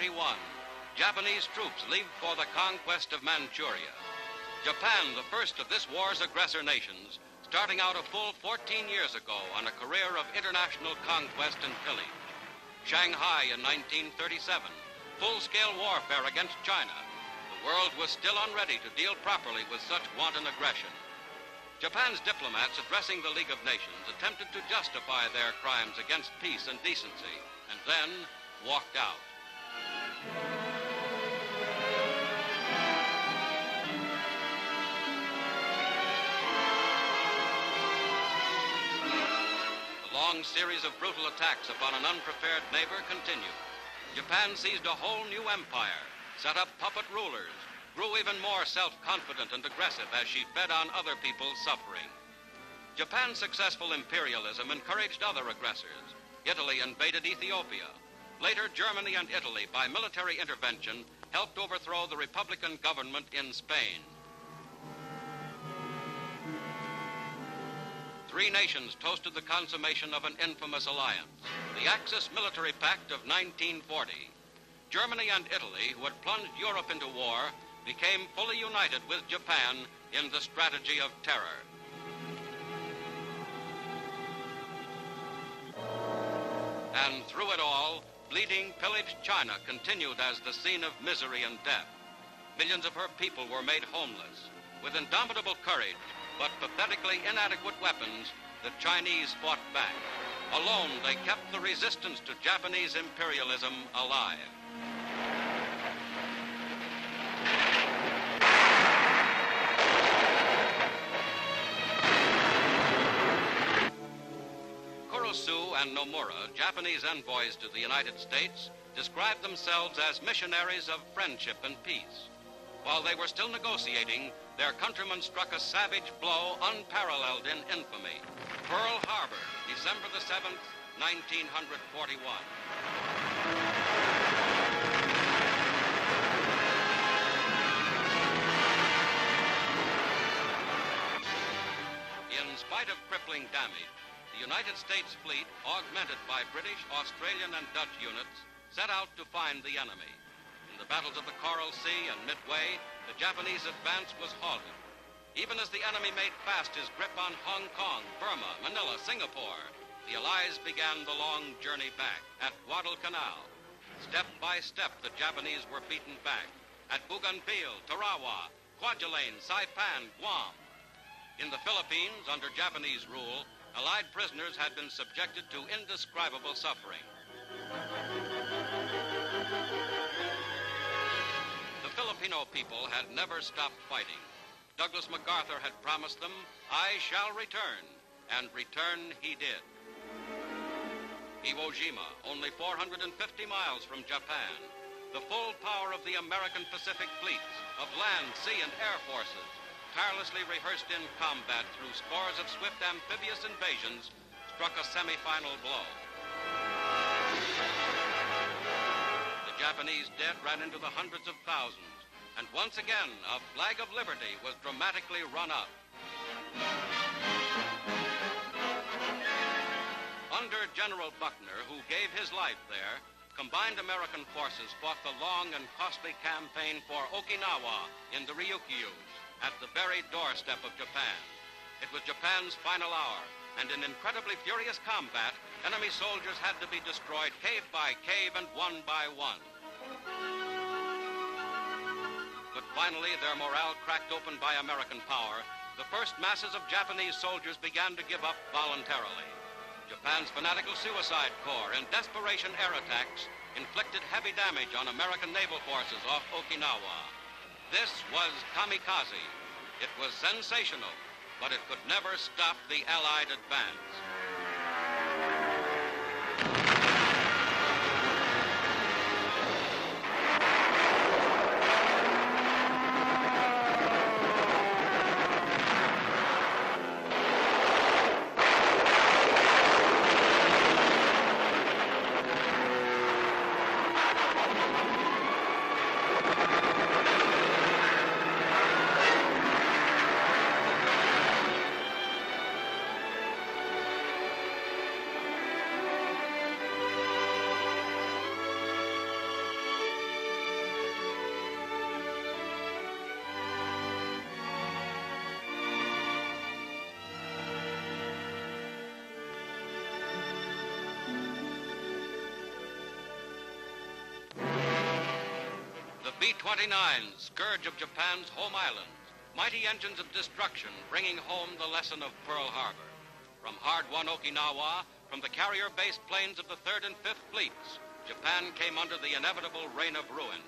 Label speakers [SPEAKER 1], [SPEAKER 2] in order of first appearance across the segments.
[SPEAKER 1] 1931, Japanese troops leave for the conquest of Manchuria. Japan, the first of this war's aggressor nations, starting out a full 14 years ago on a career of international conquest and pillage. Shanghai in 1937, full-scale warfare against China. The world was still unready to deal properly with such wanton aggression. Japan's diplomats addressing the League of Nations attempted to justify their crimes against peace and decency, and then walked out. The long series of brutal attacks upon an unprepared neighbor continued. Japan seized a whole new empire, set up puppet rulers, grew even more self-confident and aggressive as she fed on other people's suffering. Japan's successful imperialism encouraged other aggressors. Italy invaded Ethiopia. Later, Germany and Italy, by military intervention, helped overthrow the Republican government in Spain. Three nations toasted the consummation of an infamous alliance, the Axis Military Pact of 1940. Germany and Italy, who had plunged Europe into war, became fully united with Japan in the strategy of terror. And through it all, bleeding, pillaged China continued as the scene of misery and death. Millions of her people were made homeless. With indomitable courage, but pathetically inadequate weapons, the Chinese fought back. Alone, they kept the resistance to Japanese imperialism alive. Kurosu and Nomura, Japanese envoys to the United States, described themselves as missionaries of friendship and peace. While they were still negotiating, their countrymen struck a savage blow unparalleled in infamy. Pearl Harbor, December the 7th, 1941. In spite of crippling damage, the United States fleet, augmented by British, Australian, and Dutch units, set out to find the enemy. In the battles of the Coral Sea and Midway, the Japanese advance was halted. Even as the enemy made fast his grip on Hong Kong, Burma, Manila, Singapore, the Allies began the long journey back at Guadalcanal. Step by step, the Japanese were beaten back at Bougainville, Tarawa, Kwajalein, Saipan, Guam. In the Philippines, under Japanese rule, Allied prisoners had been subjected to indescribable suffering. The Filipino people had never stopped fighting. Douglas MacArthur had promised them, "I shall return," and return he did. Iwo Jima, only 450 miles from Japan, the full power of the American Pacific fleets, of land, sea, and air forces, tirelessly rehearsed in combat through scores of swift amphibious invasions, struck a semi-final blow. The Japanese dead ran into the hundreds of thousands, and once again, a flag of liberty was dramatically run up. Under General Buckner, who gave his life there, combined American forces fought the long and costly campaign for Okinawa in the Ryukyus, at the very doorstep of Japan. It was Japan's final hour, and in incredibly furious combat, enemy soldiers had to be destroyed cave by cave and one by one. But finally, their morale cracked open by American power. The first masses of Japanese soldiers began to give up voluntarily. Japan's fanatical suicide corps and desperation air attacks inflicted heavy damage on American naval forces off Okinawa. This was kamikaze. It was sensational, but it could never stop the Allied advance. B-29, scourge of Japan's home islands, mighty engines of destruction bringing home the lesson of Pearl Harbor. From hard-won Okinawa, from the carrier-based planes of the 3rd and 5th Fleets, Japan came under the inevitable reign of ruin.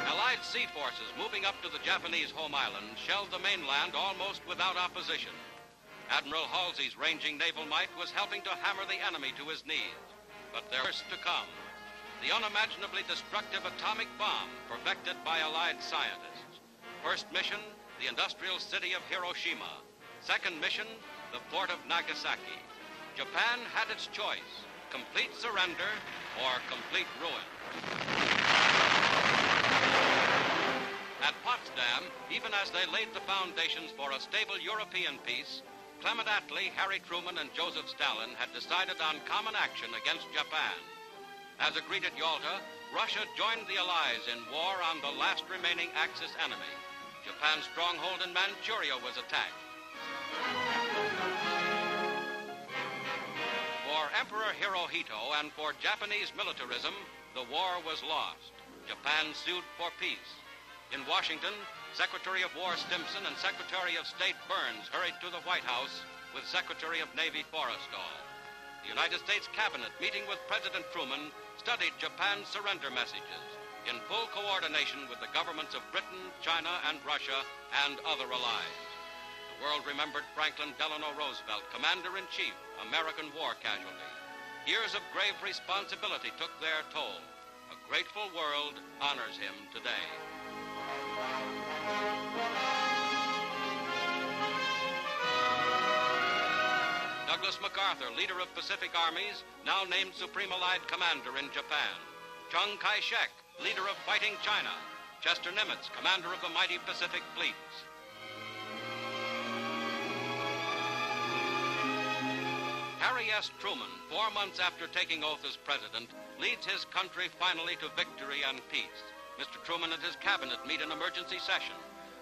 [SPEAKER 1] Allied sea forces moving up to the Japanese home island shelled the mainland almost without opposition. Admiral Halsey's ranging naval might was helping to hammer the enemy to his knees. But there was to come. The unimaginably destructive atomic bomb perfected by Allied scientists. First mission, the industrial city of Hiroshima. Second mission, the port of Nagasaki. Japan had its choice, complete surrender or complete ruin. At Potsdam, even as they laid the foundations for a stable European peace, Clement Attlee, Harry Truman, and Joseph Stalin had decided on common action against Japan. As agreed at Yalta, Russia joined the Allies in war on the last remaining Axis enemy. Japan's stronghold in Manchuria was attacked. For Emperor Hirohito and for Japanese militarism, the war was lost. Japan sued for peace. In Washington, Secretary of War Stimson and Secretary of State Burns hurried to the White House with Secretary of Navy Forrestal. The United States Cabinet, meeting with President Truman, studied Japan's surrender messages in full coordination with the governments of Britain, China, and Russia, and other allies. The world remembered Franklin Delano Roosevelt, Commander-in-Chief, American war casualty. Years of grave responsibility took their toll. A grateful world honors him today. Douglas MacArthur, leader of Pacific armies, now named Supreme Allied Commander in Japan. Chiang Kai-shek, leader of fighting China. Chester Nimitz, commander of the mighty Pacific fleets. Harry S. Truman, 4 months after taking oath as president, leads his country finally to victory and peace. Mr. Truman and his cabinet meet in emergency session.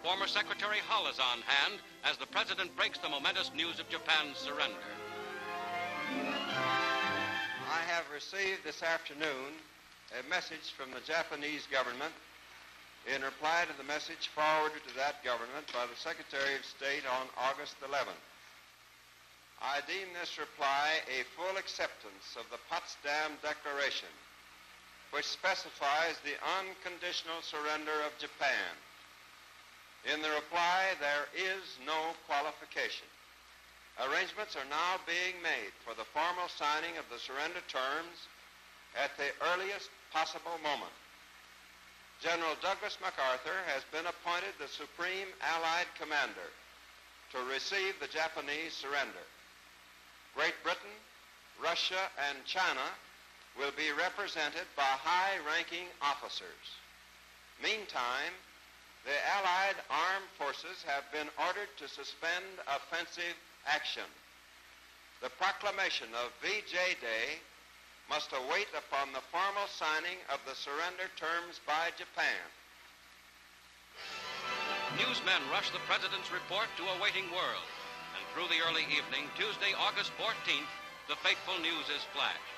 [SPEAKER 1] Former Secretary Hull is on hand as the president breaks the momentous news of Japan's surrender.
[SPEAKER 2] I have received this afternoon a message from the Japanese government in reply to the message forwarded to that government by the Secretary of State on August 11th. I deem this reply a full acceptance of the Potsdam Declaration, which specifies the unconditional surrender of Japan. In the reply, there is no qualification. Arrangements are now being made for the formal signing of the surrender terms at the earliest possible moment. General Douglas MacArthur has been appointed the Supreme Allied Commander to receive the Japanese surrender. Great Britain, Russia, and China will be represented by high-ranking officers. Meantime, the Allied armed forces have been ordered to suspend offensive action. The proclamation of VJ Day must await upon the formal signing of the surrender terms by Japan.
[SPEAKER 1] Newsmen rushed the president's report to a waiting world. And through the early evening, Tuesday, August 14th, the fateful news is flashed.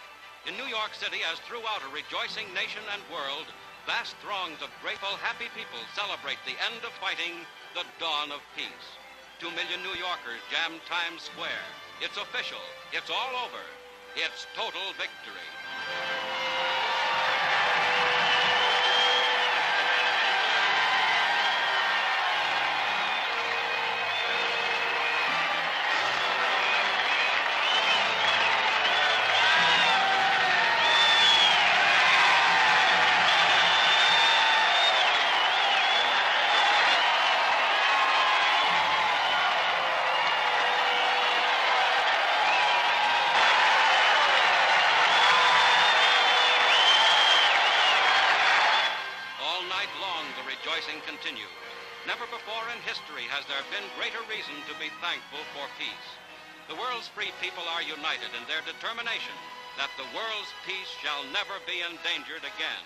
[SPEAKER 1] In New York City, as throughout a rejoicing nation and world, vast throngs of grateful, happy people celebrate the end of fighting, the dawn of peace. 2 million New Yorkers jam Times Square. It's official. It's all over. It's total victory. Continues. Never before in history has there been greater reason to be thankful for peace. The world's free people are united in their determination that the world's peace shall never be endangered again.